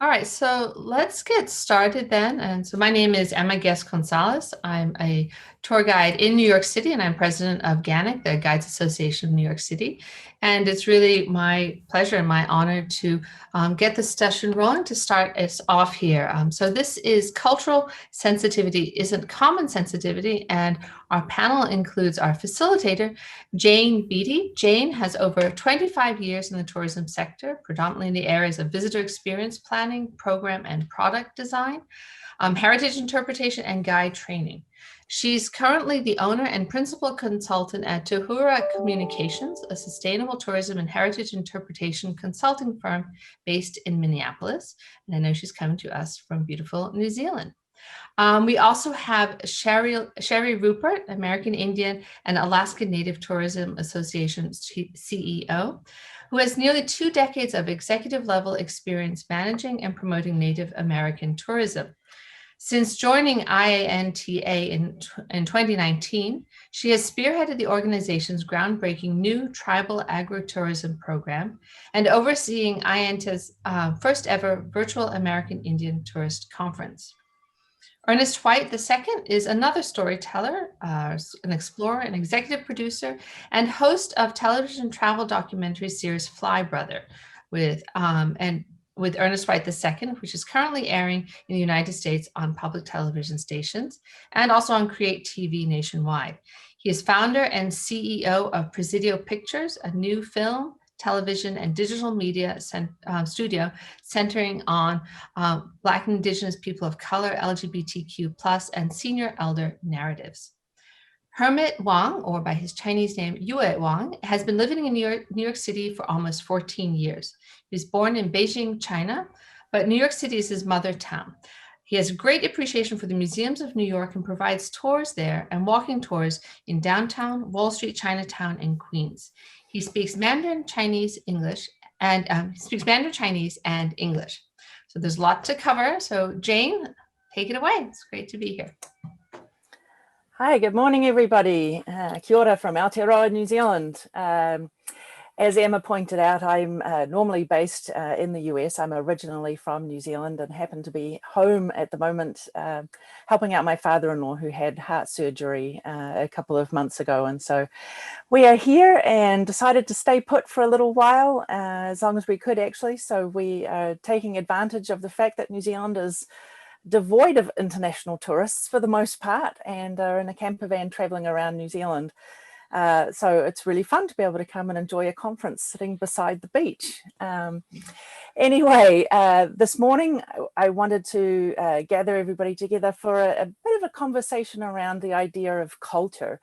All right, so let's get started then. And so my name is Emma Guest Gonzalez. I'm a tour guide in New York City, and I'm president of GANIC, the Guides Association of New York City. And it's really my pleasure and my honor to get this session rolling to start us off here. So this is Cultural Sensitivity Isn't Common Sensitivity, and our panel includes our facilitator, Jane Beatty. Jane has over 25 years in the tourism sector, predominantly in the areas of visitor experience planning, program and product design, heritage interpretation, and guide training. She's currently the owner and principal consultant at Tuhura Communications, a sustainable tourism and heritage interpretation consulting firm based in Minneapolis. And I know she's coming to us from beautiful New Zealand. We also have Sherry Rupert, American Indian and Alaska Native Tourism Association CEO, who has nearly 2 decades of executive level experience managing and promoting Native American tourism. Since joining IANTA in 2019, she has spearheaded the organization's groundbreaking new tribal agritourism program and overseeing IANTA's first ever virtual American Indian Tourist Conference. Ernest White II is another storyteller, an explorer, an executive producer, and host of television travel documentary series Fly Brother with Ernest White II, which is currently airing in the United States on public television stations and also on Create TV nationwide. He is founder and CEO of Presidio Pictures, a new film, television, and digital media studio centering on Black and Indigenous people of color, LGBTQ+, and senior elder narratives. Hermit Wang, or by his Chinese name, Yue Wang, has been living in New York City for almost 14 years. He was born in Beijing, China, but New York City is his mother town. He has great appreciation for the museums of New York and provides tours there and walking tours in downtown, Wall Street, Chinatown, and Queens. He speaks Mandarin Chinese, English, and English. So there's a lot to cover. So Jane, take it away. It's great to be here. Hi, good morning, everybody. Kia ora from Aotearoa, New Zealand. As Emma pointed out, I'm normally based in the US. I'm originally from New Zealand and happen to be home at the moment helping out my father-in-law who had heart surgery a couple of months ago. And so we are here and decided to stay put for a little while, as long as we could actually. So we are taking advantage of the fact that New Zealand is devoid of international tourists for the most part and are in a camper van traveling around New Zealand. So it's really fun to be able to come and enjoy a conference sitting beside the beach. Anyway, this morning I wanted to gather everybody together for a bit of a conversation around the idea of culture.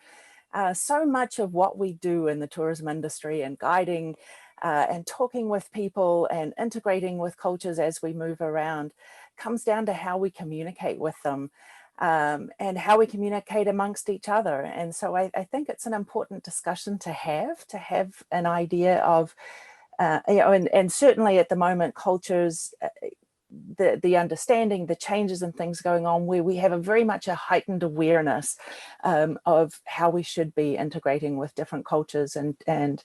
So much of what we do in the tourism industry and guiding and talking with people and integrating with cultures as we move around comes down to how we communicate with them. And how we communicate amongst each other. And so I think it's an important discussion to have an idea of, and certainly at the moment, cultures, the understanding, the changes and things going on where we have a very much a heightened awareness of how we should be integrating with different cultures and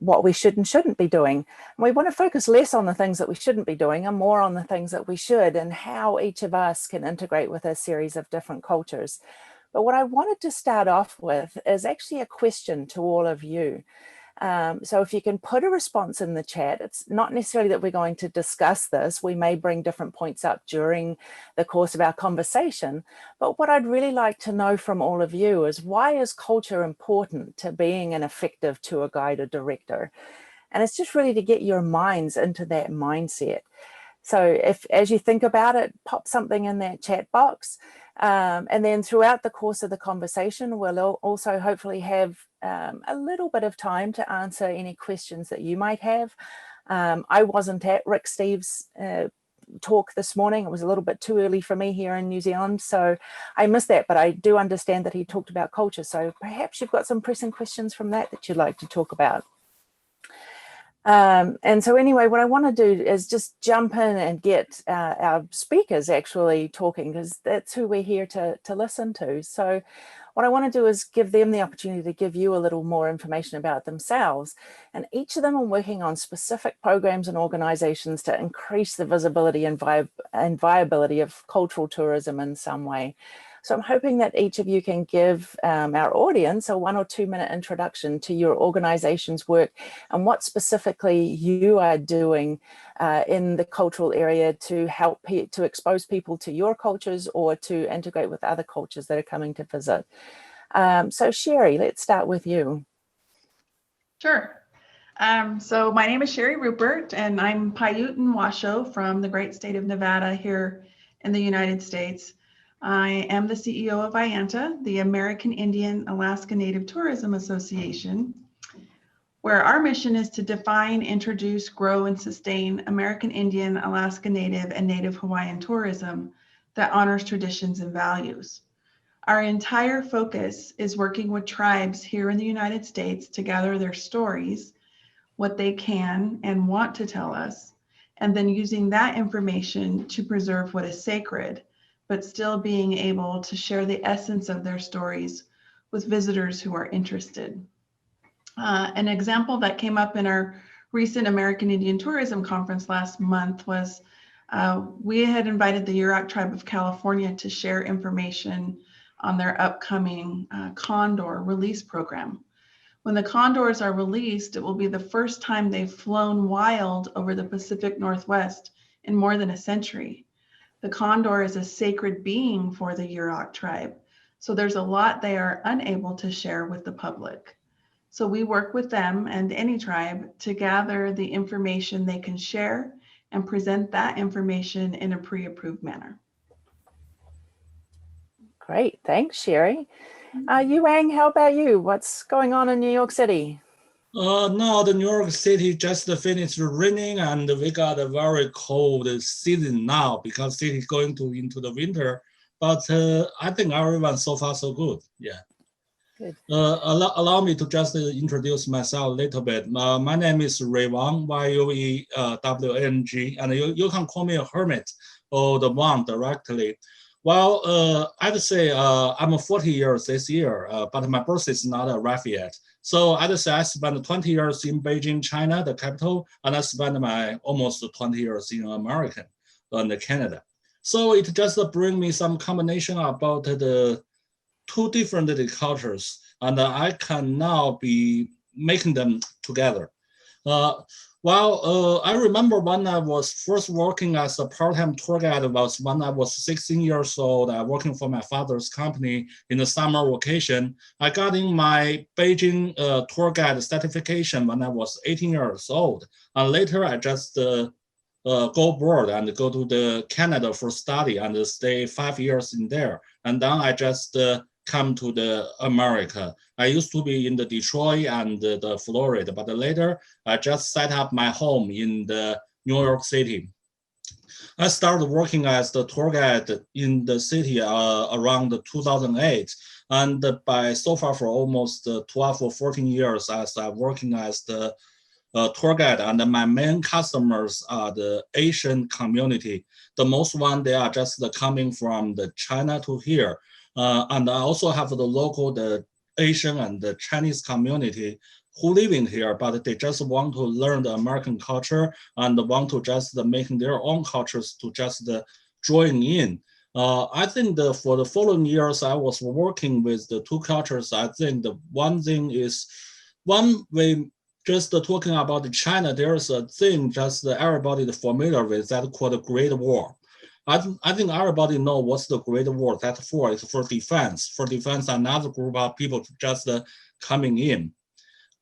what we should and shouldn't be doing. And we want to focus less on the things that we shouldn't be doing and more on the things that we should and how each of us can integrate with a series of different cultures. But what I wanted to start off with is actually a question to all of you. So if you can put a response in the chat, it's not necessarily that we're going to discuss this. We may bring different points up during the course of our conversation. But what I'd really like to know from all of you is, why is culture important to being an effective tour guide or director? And it's just really to get your minds into that mindset. So if, as you think about it, pop something in that chat box. And then throughout the course of the conversation, we'll also hopefully have a little bit of time to answer any questions that you might have. I wasn't at Rick Steves' talk this morning. It was a little bit too early for me here in New Zealand, so I missed that, but I do understand that he talked about culture. So perhaps you've got some pressing questions from that you'd like to talk about. And so anyway, what I want to do is just jump in and get our speakers actually talking, because that's who we're here to listen to. So what I want to do is give them the opportunity to give you a little more information about themselves. And each of them are working on specific programs and organizations to increase the visibility and viability of cultural tourism in some way. So I'm hoping that each of you can give our audience a 1 or 2 minute introduction to your organization's work and what specifically you are doing in the cultural area to help to expose people to your cultures or to integrate with other cultures that are coming to visit. So Sherry, let's start with you. Sure. So my name is Sherry Rupert, and I'm Paiute and Washoe from the great state of Nevada here in the United States. I am the CEO of IANTA, the American Indian Alaska Native Tourism Association, where our mission is to define, introduce, grow, and sustain American Indian, Alaska Native, and Native Hawaiian tourism that honors traditions and values. Our entire focus is working with tribes here in the United States to gather their stories, what they can and want to tell us, and then using that information to preserve what is sacred, but still being able to share the essence of their stories with visitors who are interested. An example that came up in our recent American Indian Tourism Conference last month was we had invited the Yurok Tribe of California to share information on their upcoming condor release program. When the condors are released, it will be the first time they've flown wild over the Pacific Northwest in more than a century. The condor is a sacred being for the Yurok tribe, so there's a lot they are unable to share with the public. So we work with them and any tribe to gather the information they can share and present that information in a pre-approved manner. Great, thanks, Sherry. Yuang, how about you? What's going on in New York City? Now the New York City just finished raining and we got a very cold season now because city is going into the winter. But I think everyone so far so good. Yeah. Good. Allow me to just introduce myself a little bit. My name is Ray Wang, Y-U-E-W-A-N-G, and you can call me a hermit or the Wang directly. Well, I'd say I'm 40 years this year, but my birth is not arrived yet. So I'd say I spent 20 years in Beijing, China, the capital, and I spent my almost 20 years in America and Canada. So it just bring me some combination about the two different cultures, and I can now be making them together. I remember when I was first working as a part-time tour guide was when I was 16 years old, working for my father's company in the summer vacation. I got in my Beijing tour guide certification when I was 18 years old. And later I just go abroad and go to the Canada for study and stay 5 years in there. And then I just come to the America. I used to be in the Detroit and the Florida, but later I just set up my home in the New York City. I started working as the tour guide in the city around 2008. And by so far for almost 12 or 14 years, as I'm working as the tour guide, and my main customers are the Asian community. The most one, they are just coming from the China to here. And I also have the local, the Asian and the Chinese community who live in here, but they just want to learn the American culture and want to just making their own cultures to just join in. I think for the following years, I was working with the two cultures. I think the one thing is, one way just talking about China, there's a thing just everybody is familiar with that called the Great War. I think everybody know what's the Great War. That's for it's for defense. For defense, another group of people just coming in.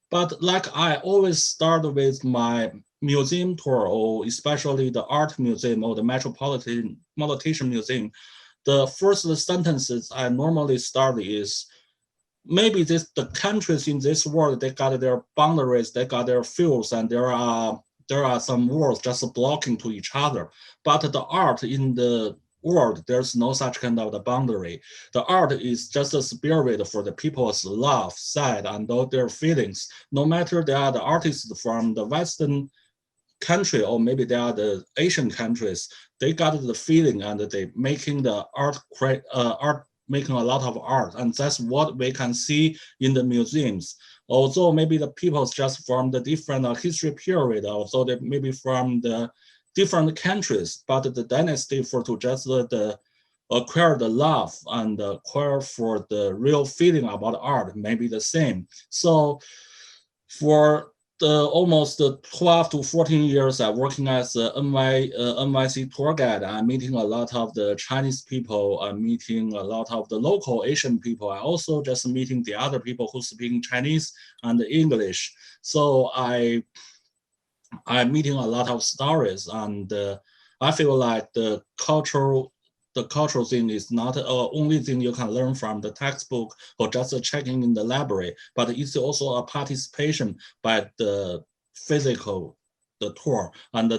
But like I always start with my museum tour, or especially the art museum or the Metropolitan Museum, the first sentences I normally start is, maybe the countries in this world, they got their boundaries, they got their fields, and there are some worlds just blocking to each other. But the art in the world, there's no such kind of the boundary. The art is just a spirit for the people's love, sad, and all their feelings. No matter they are the artists from the Western country or maybe they are the Asian countries, they got the feeling and they making the art making a lot of art, and that's what we can see in the museums. Although maybe the people's just from the different history period, also they maybe from the different countries, but the dynasty for to just acquire the love and acquire for the real feeling about art may be the same. So for the almost 12 to 14 years working as a NYC tour guide, I'm meeting a lot of the Chinese people, I'm meeting a lot of the local Asian people. I also just meeting the other people who speak Chinese and English. So I'm meeting a lot of stories, and I feel like the cultural thing is not the only thing you can learn from the textbook or just checking in the library, but it's also a participation by the physical, the tour. And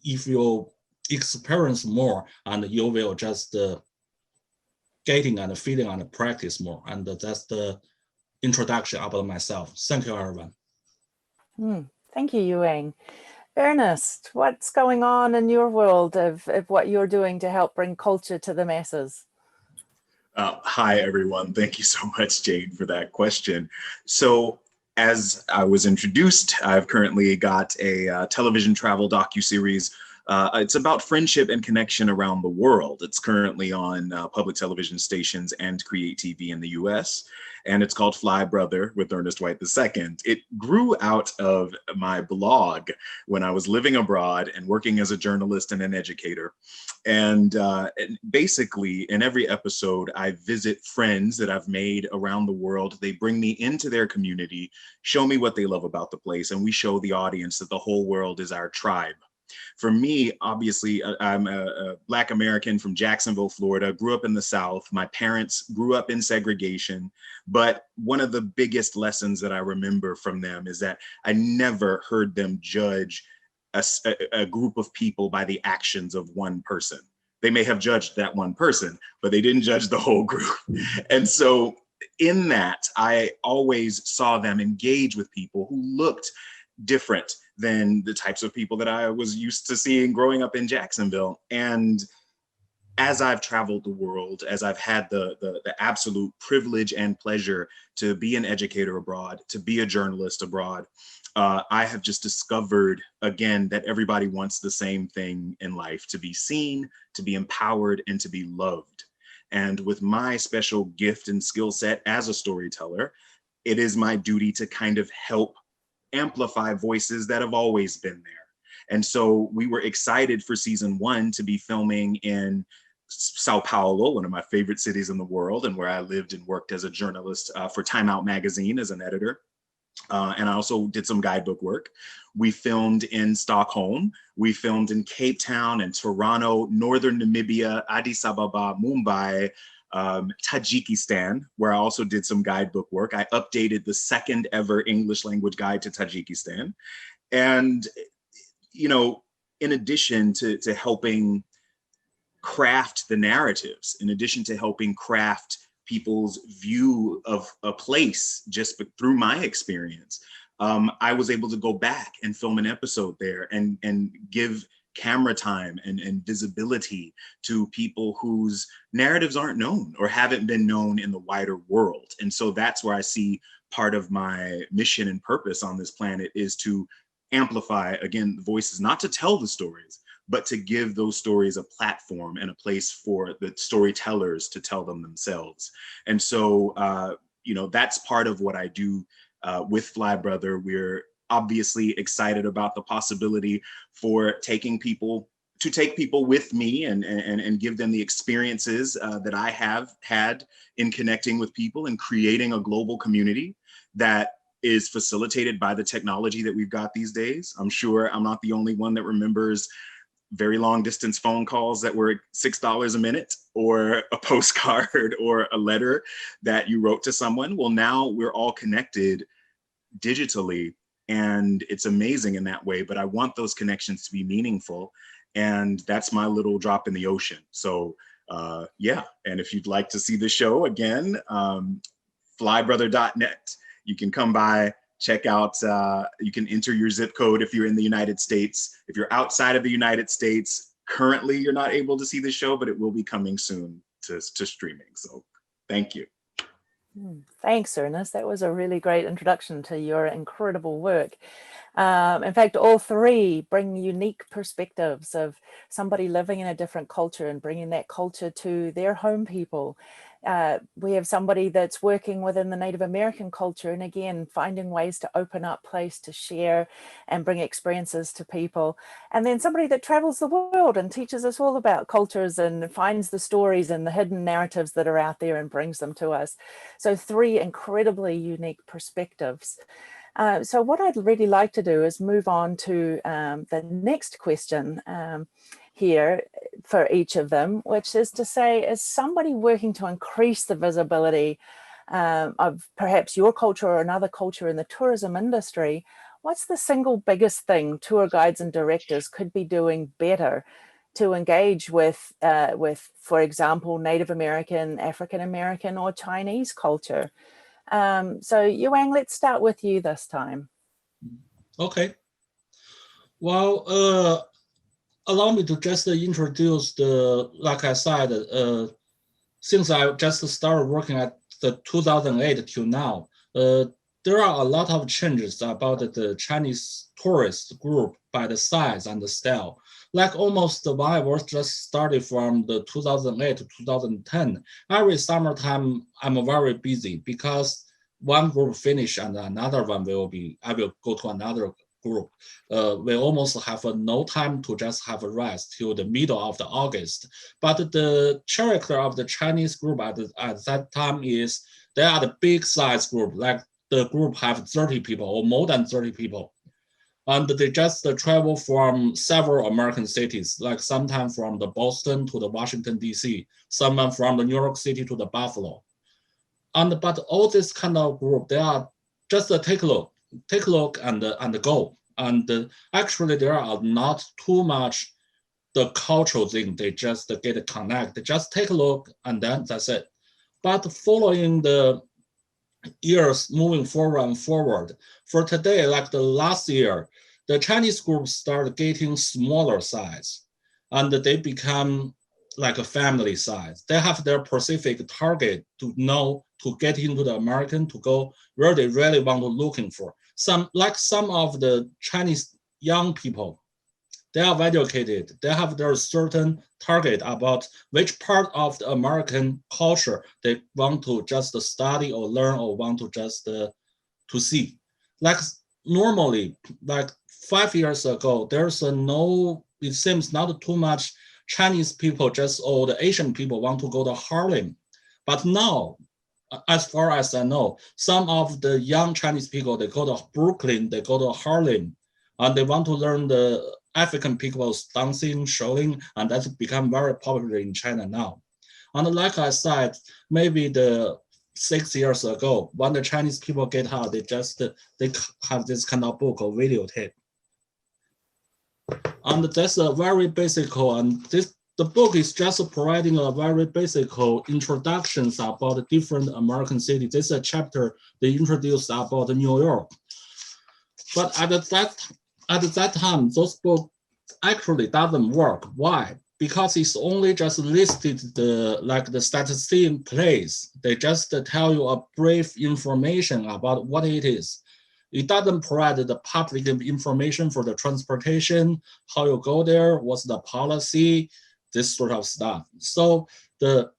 if you experience more, and you will just getting and feeling and practice more. And that's the introduction about myself. Thank you, everyone. Thank you, Yuang. Ernest, what's going on in your world of what you're doing to help bring culture to the masses? Hi, everyone. Thank you so much, Jane, for that question. So as I was introduced, I've currently got a television travel docuseries. It's about friendship and connection around the world. It's currently on public television stations and Create TV in the US. And it's called Fly Brother with Ernest White II. It grew out of my blog when I was living abroad and working as a journalist and an educator. And basically, in every episode, I visit friends that I've made around the world. They bring me into their community, show me what they love about the place, and we show the audience that the whole world is our tribe. For me, obviously, I'm a Black American from Jacksonville, Florida, grew up in the South. My parents grew up in segregation. But one of the biggest lessons that I remember from them is that I never heard them judge a group of people by the actions of one person. They may have judged that one person, but they didn't judge the whole group. And so in that, I always saw them engage with people who looked different than the types of people that I was used to seeing growing up in Jacksonville. And as I've traveled the world, as I've had the absolute privilege and pleasure to be an educator abroad, to be a journalist abroad, I have just discovered again that everybody wants the same thing in life: to be seen, to be empowered, and to be loved. And with my special gift and skill set as a storyteller, it is my duty to kind of help amplify voices that have always been there. And so we were excited for season 1 to be filming in Sao Paulo, one of my favorite cities in the world, and where I lived and worked as a journalist for Time Out magazine as an editor. And I also did some guidebook work. We filmed in Stockholm. We filmed in Cape Town and Toronto, Northern Namibia, Addis Ababa, Mumbai, Tajikistan, where I also did some guidebook work. I updated the second ever English language guide to Tajikistan. And, you know, in addition to helping craft the narratives, in addition to helping craft people's view of a place just through my experience, I was able to go back and film an episode there and give camera time and visibility to people whose narratives aren't known or haven't been known in the wider world. And so that's where I see part of my mission and purpose on this planet is to amplify, again, the voices, not to tell the stories, but to give those stories a platform and a place for the storytellers to tell them themselves. And so, you know, that's part of what I do with Fly Brother. We're obviously excited about the possibility for take people with me and give them the experiences that I have had in connecting with people and creating a global community that is facilitated by the technology that we've got these days. I'm sure I'm not the only one that remembers very long distance phone calls that were $6 a minute, or a postcard or a letter that you wrote to someone. Well, now we're all connected digitally, and it's amazing in that way, but I want those connections to be meaningful. And that's my little drop in the ocean. So yeah, and if you'd like to see the show again, flybrother.net, you can come by, check out, you can enter your zip code if you're in the United States. If you're outside of the United States, currently you're not able to see the show, but it will be coming soon to streaming. So Thank you. Thanks, Ernest. That was a really great introduction to your incredible work. In fact, all three bring unique perspectives of somebody living in a different culture and bringing that culture to their home people. We have somebody that's working within the Native American culture, and again, finding ways to open up place to share and bring experiences to people. And then somebody that travels the world and teaches us all about cultures and finds the stories and the hidden narratives that are out there and brings them to us. So three incredibly unique perspectives. So what I'd really like to do is move on to the next question here for each of them, which is to say, is somebody working to increase the visibility of perhaps your culture or another culture in the tourism industry? What's the single biggest thing tour guides and directors could be doing better to engage with, for example, Native American, African American, or Chinese culture? So Yuang, let's start with you this time. Okay. Well, allow me to just introduce like I said, since I just started working at the 2008 till now, there are a lot of changes about the Chinese tourist group by the size and the style. Like almost when I was just started from the 2008 to 2010, every summertime I'm very busy because one group finish and another one I will go to another group. We almost have no time to just have a rest till the middle of the August. But the character of the Chinese group at that time is they are the big size group, like the group have 30 people or more than 30 people. And they just travel from several American cities, like sometimes from the Boston to the Washington, D.C., someone from the New York City to the Buffalo. But all this kind of group, they are just take a look and go. And actually there are not too much the cultural thing. They just get a connect. They just take a look and then that's it. But following the years moving forward, for today, like the last year, the Chinese groups started getting smaller size and they become like a family size. They have their specific target to know to get into the American, to go where they really want to looking for. Some of the Chinese young people, they are educated. They have their certain target about which part of the American culture they want to just study or learn or want to just to see. Like normally, like 5 years ago, it seems not too much Chinese people, just all the Asian people want to go to Harlem. But now, as far as I know, some of the young Chinese people, they go to Brooklyn, they go to Harlem, and they want to learn the African people's dancing, showing, and that's become very popular in China now. And like I said, maybe 6 years ago, when the Chinese people get out, they have this kind of book or videotape. And that's a very basic, and the book is just providing a very basic introductions about different American cities. This is a chapter they introduced about New York. But at that time, those books actually doesn't work. Why? Because it's only just listed the statistic in place. They just tell you a brief information about what it is. It doesn't provide the public information for the transportation, how you go there, what's the policy, this sort of stuff. So the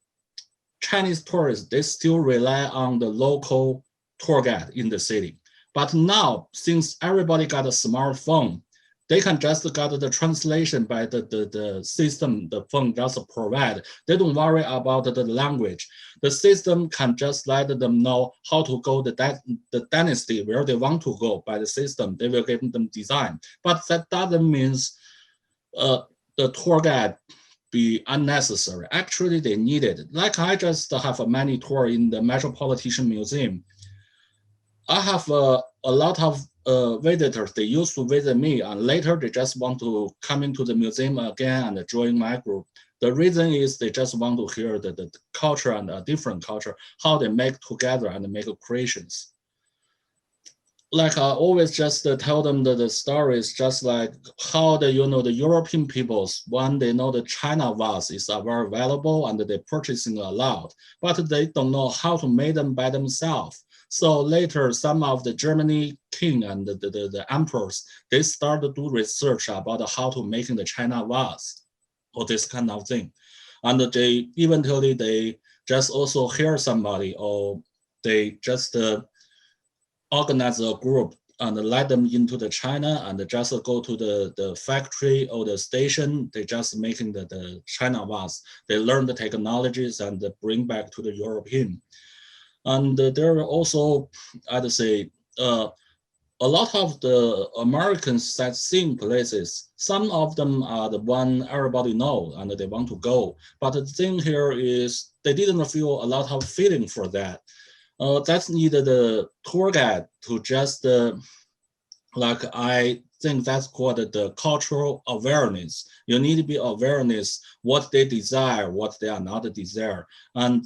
Chinese tourists, they still rely on the local tour guide in the city. But now, since everybody got a smartphone, they can just get the translation by the system the phone just provide. They don't worry about the language. The system can just let them know how to go the dynasty where they want to go by the system. They will give them design. But that doesn't mean the tour guide be unnecessary. Actually, they need it. Like I just have a many tour in the Metropolitan Museum. I have a lot of visitors. They used to visit me, and later they just want to come into the museum again and join my group. The reason is they just want to hear the culture and a different culture, how they make together and make creations. like I always just tell them the stories, just like how the European peoples, when they know the China vase is very valuable and they purchasing a lot, but they don't know how to make them by themselves. So later, some of the Germany king and the emperors, they start to do research about how to making the China vase or this kind of thing. And they eventually they just also hear somebody or they just organize a group and let them into the China and just go to the factory or the station. They just making the China vase. They learn the technologies and bring back to the European. And there are also, I'd say, a lot of the American sightseeing places, some of them are the one everybody know and they want to go. But the thing here is they didn't feel a lot of feeling for that. That's needed the tour guide to just like I think that's called the cultural awareness. You need to be awareness what they desire, what they are not desire, and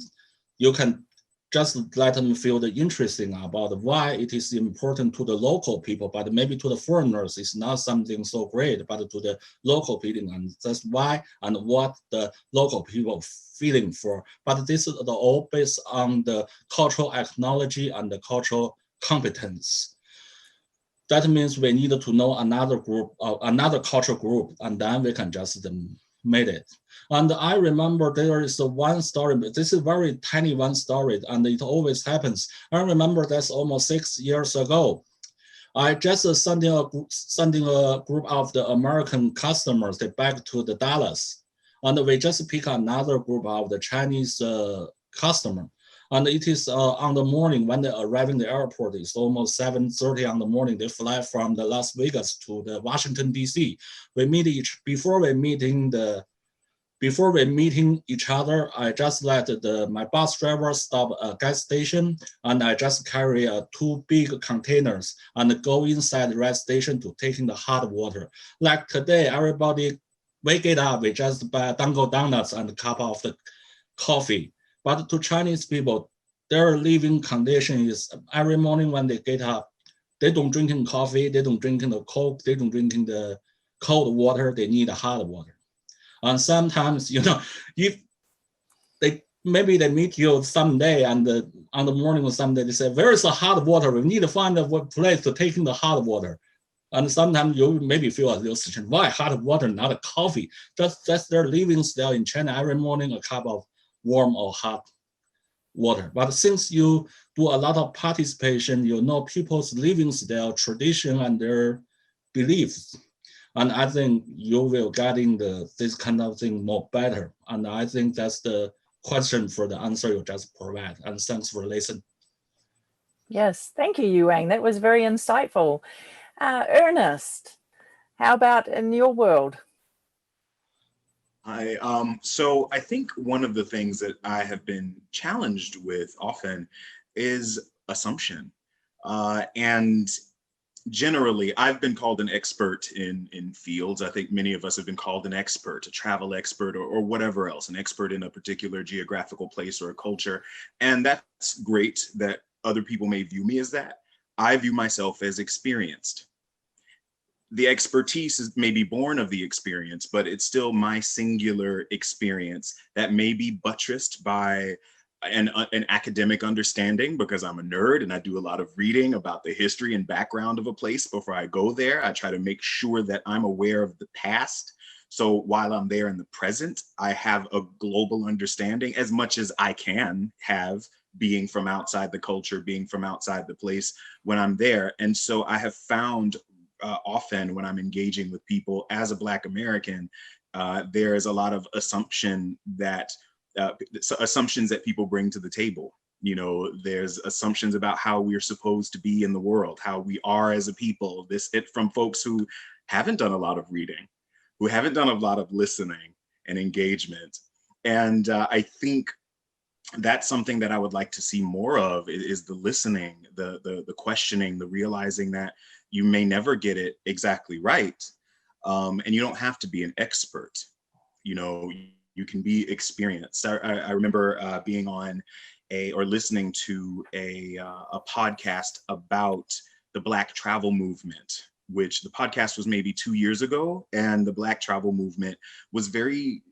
you can just let them feel the interesting about why it is important to the local people, but maybe to the foreigners it's not something so great, but to the local people, and that's why and what the local people feeling for. But this is all based on the cultural acknowledge and the cultural competence. That means we need to know another group, another cultural group, and then we can just made it. And I remember there is one story, but this is very tiny one story, and it always happens. I remember that's almost 6 years ago. I just sending a group of the American customers they back to the Dallas, and we just pick another group of the Chinese customer. And it is on the morning when they arrive in the airport. It's almost 7:30 on the morning. They fly from the Las Vegas to the Washington D.C. We meet before we meeting each other. I just let my bus driver stop at a gas station, and I just carry 2 big containers and go inside the gas station to taking the hot water. Like today, everybody wake it up. We just buy Dunkin' Donuts and a cup of the coffee. But to Chinese people, their living condition is every morning when they get up, they don't drinking coffee, they don't drinking the Coke, they don't drinking the cold water, they need hot water. And sometimes, if maybe they meet you someday and on the morning or someday they say, where is the hot water? We need to find a place to take in the hot water. And sometimes you maybe feel a little situation, why hot water, not a coffee? That's their living style in China. Every morning, a cup of warm or hot water. But since you do a lot of participation, you know people's living style, tradition, and their beliefs. And I think you will getting this kind of thing more better. And I think that's the question for the answer you just provide. And thanks for listening. Yes, thank you, Yuang. That was very insightful. Ernest, how about in your world? So I think one of the things that I have been challenged with often is assumption. And generally, I've been called an expert in fields. I think many of us have been called an expert, a travel expert, or whatever else, an expert in a particular geographical place or a culture. And that's great that other people may view me as that. I view myself as experienced. The expertise is maybe born of the experience, but it's still my singular experience that may be buttressed by an academic understanding, because I'm a nerd and I do a lot of reading about the history and background of a place before I go there. I try to make sure that I'm aware of the past. So while I'm there in the present, I have a global understanding as much as I can have, being from outside the culture, being from outside the place when I'm there. And so I have found often when I'm engaging with people as a Black American, there is a lot of assumptions that people bring to the table. There's assumptions about how we're supposed to be in the world, how we are as a people. From folks who haven't done a lot of reading, who haven't done a lot of listening and engagement. And I think that's something that I would like to see more of, is the listening, the questioning, the realizing that you may never get it exactly right. And you don't have to be an expert. You can be experienced. I remember being on listening to a podcast about the Black travel movement, which the podcast was maybe 2 years ago. And the Black travel movement was very,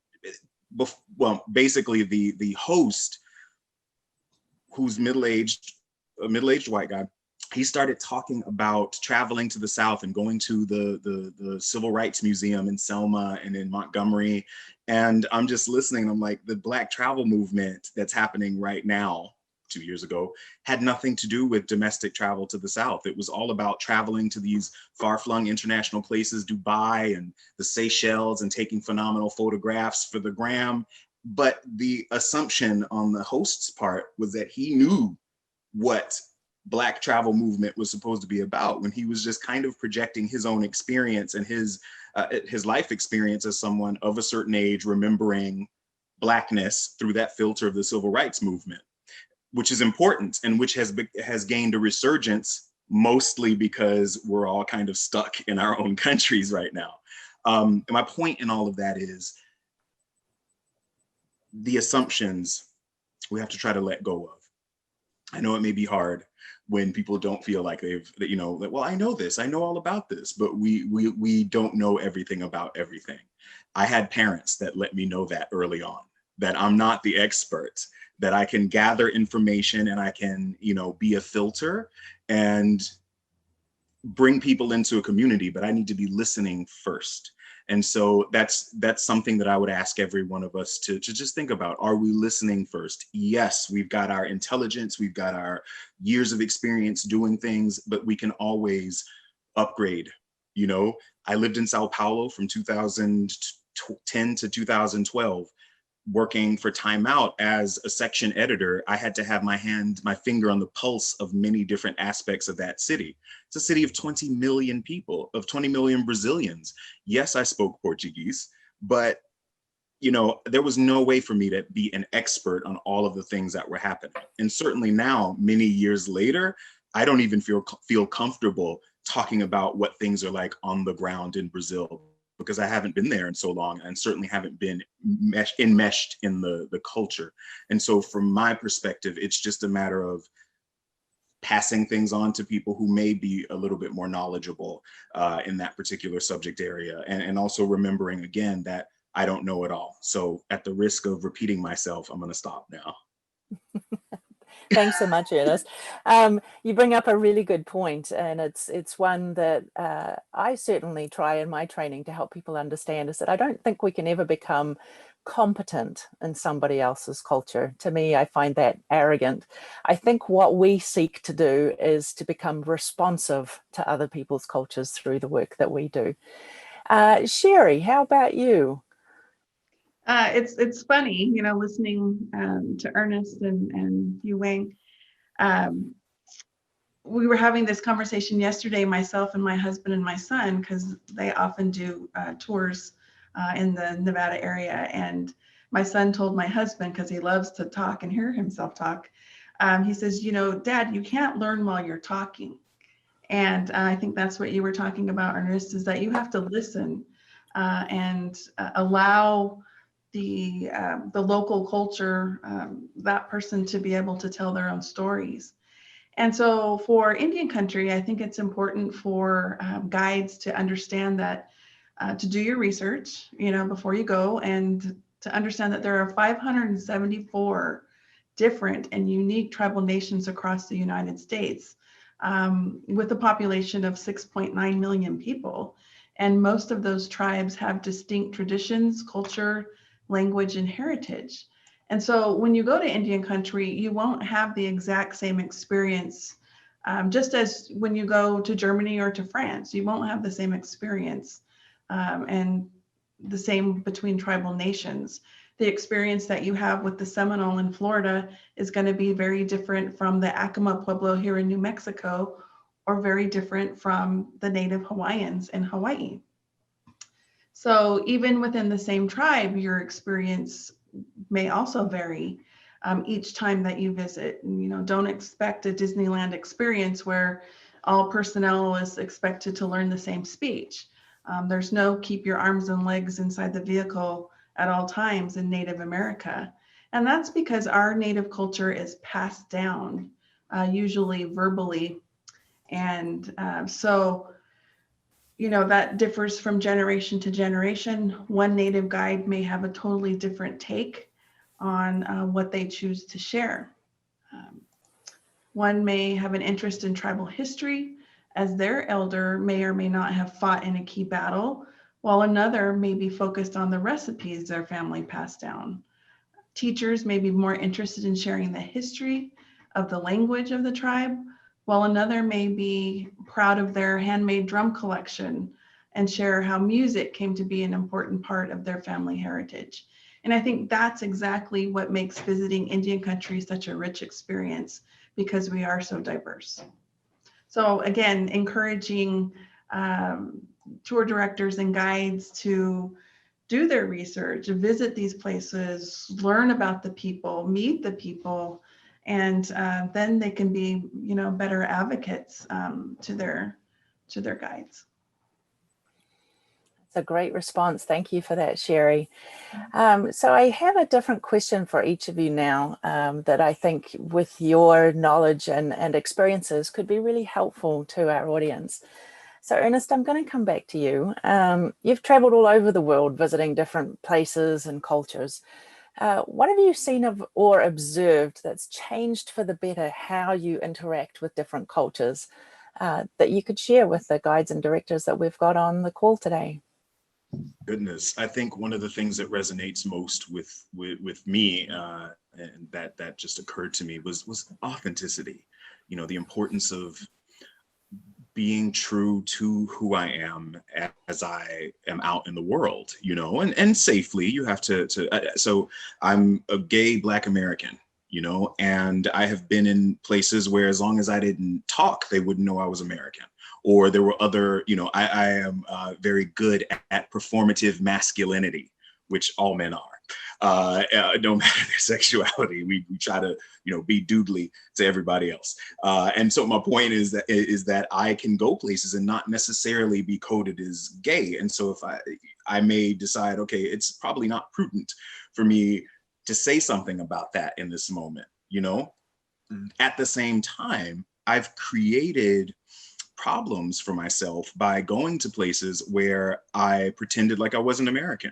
well, basically the host, who's a middle-aged white guy, he started talking about traveling to the South and going to the Civil Rights Museum in Selma and in Montgomery. And I'm just listening. I'm like, the Black travel movement that's happening right now, 2 years ago, had nothing to do with domestic travel to the South. It was all about traveling to these far-flung international places, Dubai and the Seychelles, and taking phenomenal photographs for the gram. But the assumption on the host's part was that he knew what Black travel movement was supposed to be about, when he was just kind of projecting his own experience and his life experience as someone of a certain age, remembering Blackness through that filter of the Civil Rights Movement, which is important and which has gained a resurgence, mostly because we're all kind of stuck in our own countries right now. And my point in all of that is the assumptions we have to try to let go of. I know it may be hard when people don't feel like well, I know this, I know all about this, but we don't know everything about everything. I had parents that let me know that early on, that I'm not the expert, that I can gather information and I can, be a filter and bring people into a community, but I need to be listening first. And so that's something that I would ask every one of us to just think about. Are we listening first? Yes, we've got our intelligence, we've got our years of experience doing things, but we can always upgrade. I lived in Sao Paulo from 2010 to 2012. Working for Time Out as a section editor, I had to have my finger on the pulse of many different aspects of that city. It's a city of 20 million people, of 20 million Brazilians. Yes, I spoke Portuguese, but there was no way for me to be an expert on all of the things that were happening. And certainly now, many years later, I don't even feel comfortable talking about what things are like on the ground in Brazil, because I haven't been there in so long and certainly haven't been enmeshed in the culture. And so from my perspective, it's just a matter of passing things on to people who may be a little bit more knowledgeable in that particular subject area. And also remembering again that I don't know it all. So at the risk of repeating myself, I'm going to stop now. Thanks so much, Ernest. You bring up a really good point, and it's one that I certainly try in my training to help people understand, is that I don't think we can ever become competent in somebody else's culture. To me, I find that arrogant. I think what we seek to do is to become responsive to other people's cultures through the work that we do. Sherry, how about you? It's funny, listening to Ernest and Yu Wang. We were having this conversation yesterday, myself and my husband and my son, because they often do tours in the Nevada area. And my son told my husband, because he loves to talk and hear himself talk, he says, Dad, you can't learn while you're talking. And I think that's what you were talking about, Ernest, is that you have to listen and allow the local culture, that person to be able to tell their own stories. And so for Indian country, I think it's important for guides to understand that, to do your research, before you go, and to understand that there are 574 different and unique tribal nations across the United States, with a population of 6.9 million people. And most of those tribes have distinct traditions, culture, language, and heritage. And so when you go to Indian country, you won't have the exact same experience, just as when you go to Germany or to France, you won't have the same experience, and the same between tribal nations. The experience that you have with the Seminole in Florida is going to be very different from the Acoma Pueblo here in New Mexico, or very different from the native Hawaiians in Hawaii. So even within the same tribe, your experience may also vary each time that you visit. And, don't expect a Disneyland experience where all personnel is expected to learn the same speech. There's no keep your arms and legs inside the vehicle at all times in Native America. And that's because our Native culture is passed down, usually verbally. And so, you know, that differs from generation to generation. One Native guide may have a totally different take on what they choose to share. One may have an interest in tribal history, as their elder may or may not have fought in a key battle, while another may be focused on the recipes their family passed down. Teachers may be more interested in sharing the history of the language of the tribe, while another may be proud of their handmade drum collection and share how music came to be an important part of their family heritage. And I think that's exactly what makes visiting Indian country such a rich experience, because we are so diverse. So again, encouraging tour directors and guides to do their research, visit these places, learn about the people, meet the people, and then they can be, you know, better advocates to their guides. It's a great response. Thank you for that, Sherry. So I have a different question for each of you now that I think with your knowledge and experiences could be really helpful to our audience. So Ernest, I'm going to come back to you. You've traveled all over the world visiting different places and cultures. What have you seen or observed that's changed for the better how you interact with different cultures that you could share with the guides and directors that we've got on the call today? Goodness, I think one of the things that resonates most with me and that just occurred to me was authenticity. You know, the importance of being true to who I am as I am out in the world, you know, and safely. You have to so I'm a gay Black American, you know, and I have been in places where as long as I didn't talk, they wouldn't know I was American. Or there were other, you know, I am very good at performative masculinity, which all men are. No matter their sexuality, we try to, you know, be doodly to everybody else. And so my point is that I can go places and not necessarily be coded as gay. And so if I may decide, okay, it's probably not prudent for me to say something about that in this moment, you know. At the same time, I've created problems for myself by going to places where I pretended like I wasn't American.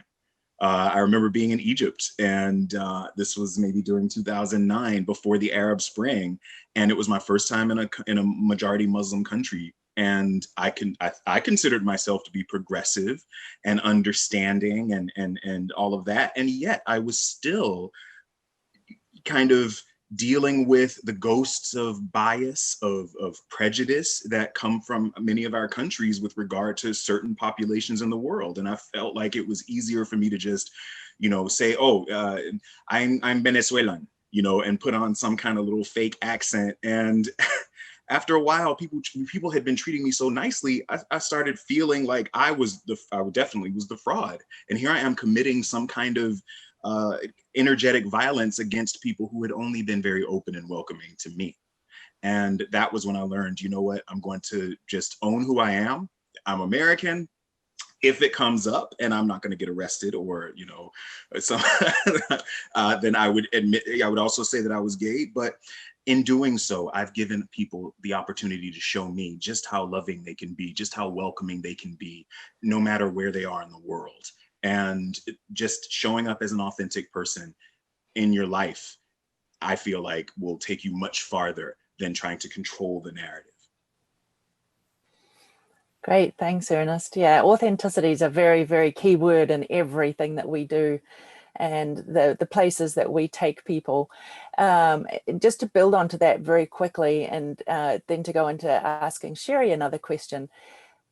I remember being in Egypt, and this was maybe during 2009, before the Arab Spring, and it was my first time in a majority Muslim country. And I considered myself to be progressive and understanding and all of that, and yet I was still kind of dealing with the ghosts of bias, of prejudice that come from many of our countries with regard to certain populations in the world. And I felt like it was easier for me to just, you know, say, oh, I'm Venezuelan, you know, and put on some kind of little fake accent. And after a while, people had been treating me so nicely, I started feeling like I definitely was the fraud. And here I am committing some kind of energetic violence against people who had only been very open and welcoming to me. And that was when I learned, you know what, I'm going to just own who I am. I'm American. If it comes up and I'm not going to get arrested or, you know, then I would also say that I was gay. But in doing so, I've given people the opportunity to show me just how loving they can be, just how welcoming they can be, no matter where they are in the world. And just showing up as an authentic person in your life, I feel like will take you much farther than trying to control the narrative. Great, thanks, Ernest. Yeah, authenticity is a very, very key word in everything that we do and the places that we take people. Just to build onto that very quickly and then to go into asking Sherry another question.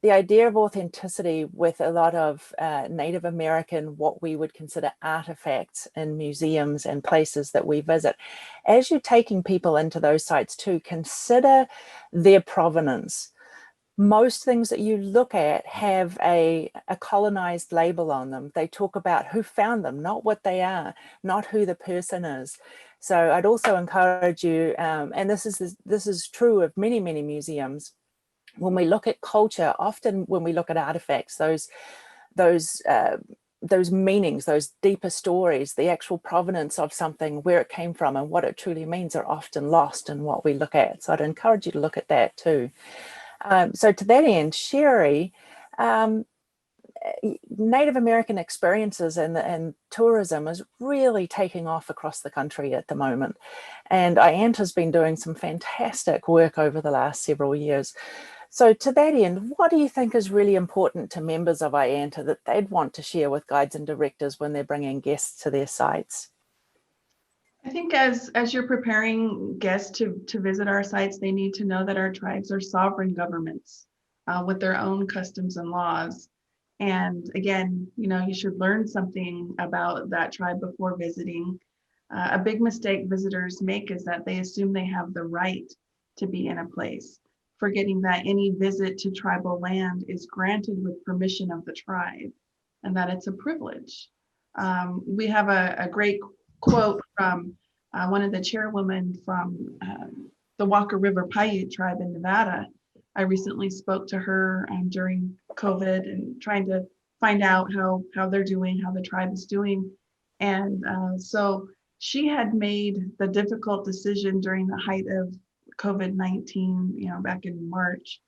The idea of authenticity with a lot of Native American, what we would consider artifacts in museums and places that we visit. As you're taking people into those sites too, consider their provenance. Most things that you look at have a colonized label on them. They talk about who found them, not what they are, not who the person is. So I'd also encourage you, and this is true of many, many museums, when we look at culture, often when we look at artifacts, those meanings, those deeper stories, the actual provenance of something, where it came from and what it truly means are often lost in what we look at. So I'd encourage you to look at that too. So to that end, Sherry, Native American experiences and tourism is really taking off across the country at the moment. And IANTA has been doing some fantastic work over the last several years. So to that end, what do you think is really important to members of IANTA that they'd want to share with guides and directors when they're bringing guests to their sites? I think as you're preparing guests to visit our sites, they need to know that our tribes are sovereign governments with their own customs and laws. And again, you should learn something about that tribe before visiting. A big mistake visitors make is that they assume they have the right to be in a place, forgetting that any visit to tribal land is granted with permission of the tribe and that it's a privilege. We have a great quote from one of the chairwomen from the Walker River Paiute tribe in Nevada. I recently spoke to her during COVID and trying to find out how they're doing, how the tribe is doing. And so she had made the difficult decision during the height of COVID-19, back in March,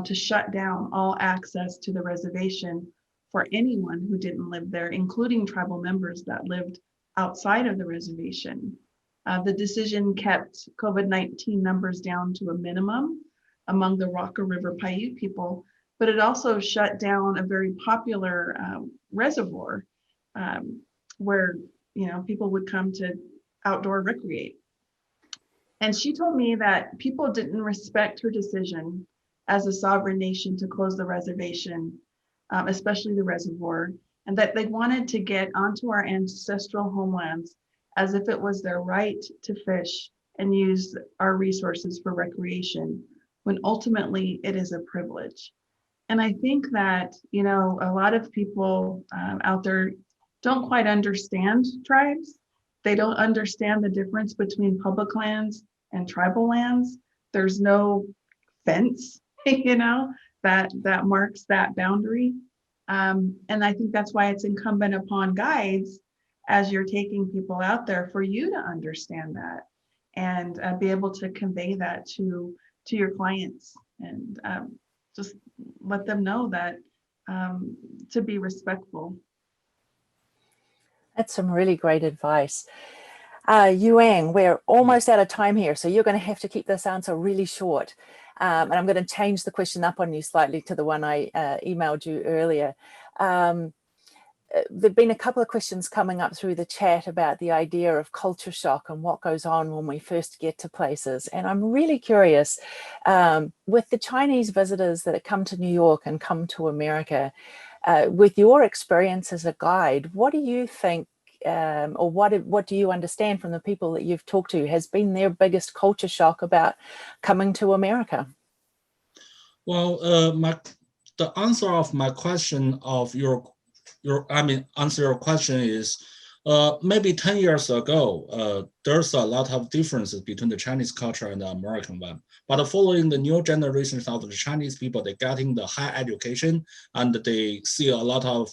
to shut down all access to the reservation for anyone who didn't live there, including tribal members that lived outside of the reservation. The decision kept COVID-19 numbers down to a minimum among the Walker River Paiute people, but it also shut down a very popular reservoir where people would come to outdoor recreate. And she told me that people didn't respect her decision as a sovereign nation to close the reservation, especially the reservoir, and that they wanted to get onto our ancestral homelands as if it was their right to fish and use our resources for recreation, when ultimately it is a privilege. And I think that, a lot of people out there don't quite understand tribes. They don't understand the difference between public lands and tribal lands. There's no fence, that marks that boundary. And I think that's why it's incumbent upon guides, as you're taking people out there, for you to understand that and be able to convey that to your clients, and just let them know that to be respectful. That's some really great advice. Yuang, we're almost out of time here, so you're going to have to keep this answer really short. And I'm going to change the question up on you slightly to the one I emailed you earlier. There've been a couple of questions coming up through the chat about the idea of culture shock and what goes on when we first get to places. And I'm really curious, with the Chinese visitors that come to New York and come to America, with your experience as a guide, what do you think, or what do you understand from the people that you've talked to has been their biggest culture shock about coming to America? Well, the answer of my question of answer your question is, maybe 10 years ago, there's a lot of differences between the Chinese culture and the American one. But following the new generations of the Chinese people, they're getting the high education and they see a lot of,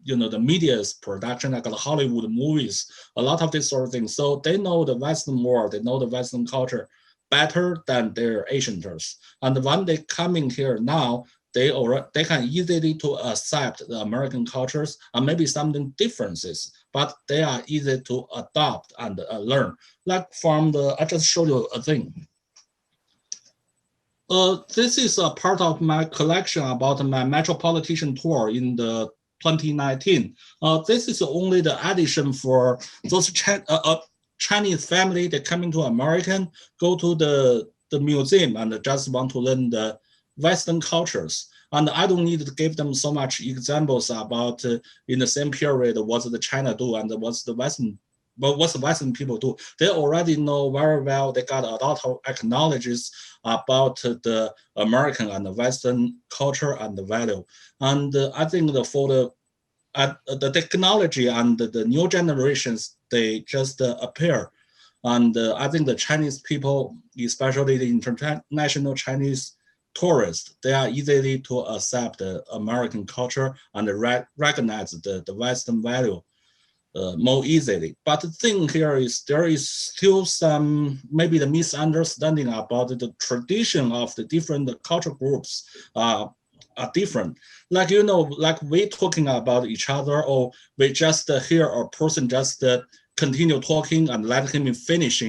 the media's production, like the Hollywood movies, a lot of this sort of things. So they know the Western world, they know the Western culture better than their Asian tourists. And when they coming here now, they can easily to accept the American cultures and maybe some differences, but they are easy to adopt and learn. Like I just showed you a thing. This is a part of my collection about my metropolitan tour in the 2019. This is only the addition for those Chinese family that coming to American, go to the museum and just want to learn the Western cultures. And I don't need to give them so much examples about in the same period what the China do and what the Western people do. They already know very well. They got a lot of acknowledges about the American and the Western culture and the value. And I think for the technology and the new generations, they just appear. And I think the Chinese people, especially the international Chinese tourists, they are easily to accept the American culture and recognize the Western value. more easily. But the thing here is there is still some, maybe the misunderstanding about the tradition of the different culture groups are different. Like, like we talking about each other, or we just hear a person just continue talking and let him finish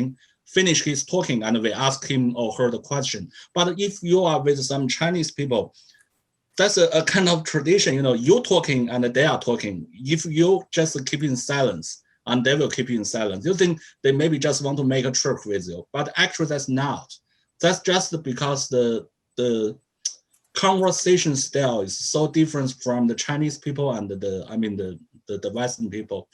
his talking, and we ask him or her the question. But if you are with some Chinese people, that's a kind of tradition, you talking and they are talking. If you just keep in silence, and they will keep you in silence, you think they maybe just want to make a trick with you, but actually that's not. That's just because the conversation style is so different from the Chinese people and the Western people.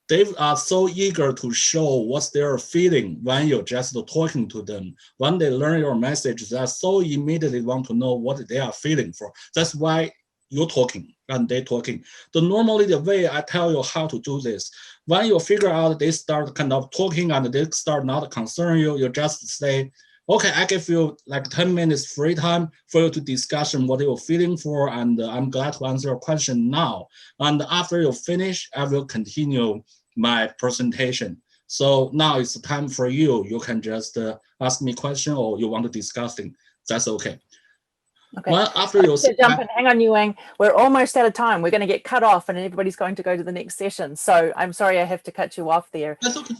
They are so eager to show what they're feeling when you're just talking to them. When they learn your message, they are so immediately want to know what they are feeling for. That's why you're talking and they're talking. Normally the way I tell you how to do this, when you figure out they start kind of talking and they start not concern you, you just say, okay, I give you like 10 minutes free time for you to discuss what you're feeling for, and I'm glad to answer your question now. And after you finish, I will continue my presentation. So now it's time for you. You can just ask me a question, or you want to discuss things. That's okay. Okay. Well, after you jump in. Hang on, Yuang. We're almost out of time. We're going to get cut off, and everybody's going to go to the next session. So I'm sorry I have to cut you off there. That's okay.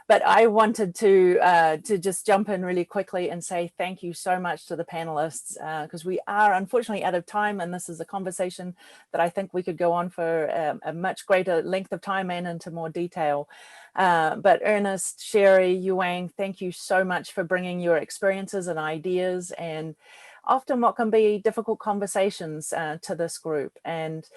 But I wanted to just jump in really quickly and say thank you so much to the panelists, because we are unfortunately out of time, and this is a conversation that I think we could go on for a much greater length of time and into more detail. But Ernest, Sherry, Yuang, thank you so much for bringing your experiences and ideas and often what can be difficult conversations to this group. And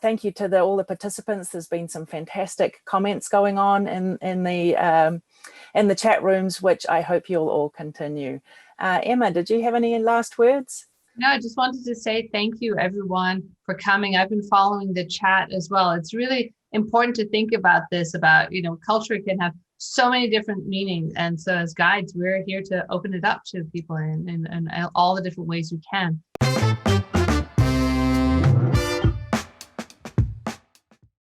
thank you to all the participants. There's been some fantastic comments going on in the chat rooms, which I hope you'll all continue. Emma, did you have any last words? No, I just wanted to say thank you, everyone, for coming. I've been following the chat as well. It's really important to think about this, about, culture can have so many different meanings. And so as guides, we're here to open it up to people in all the different ways we can.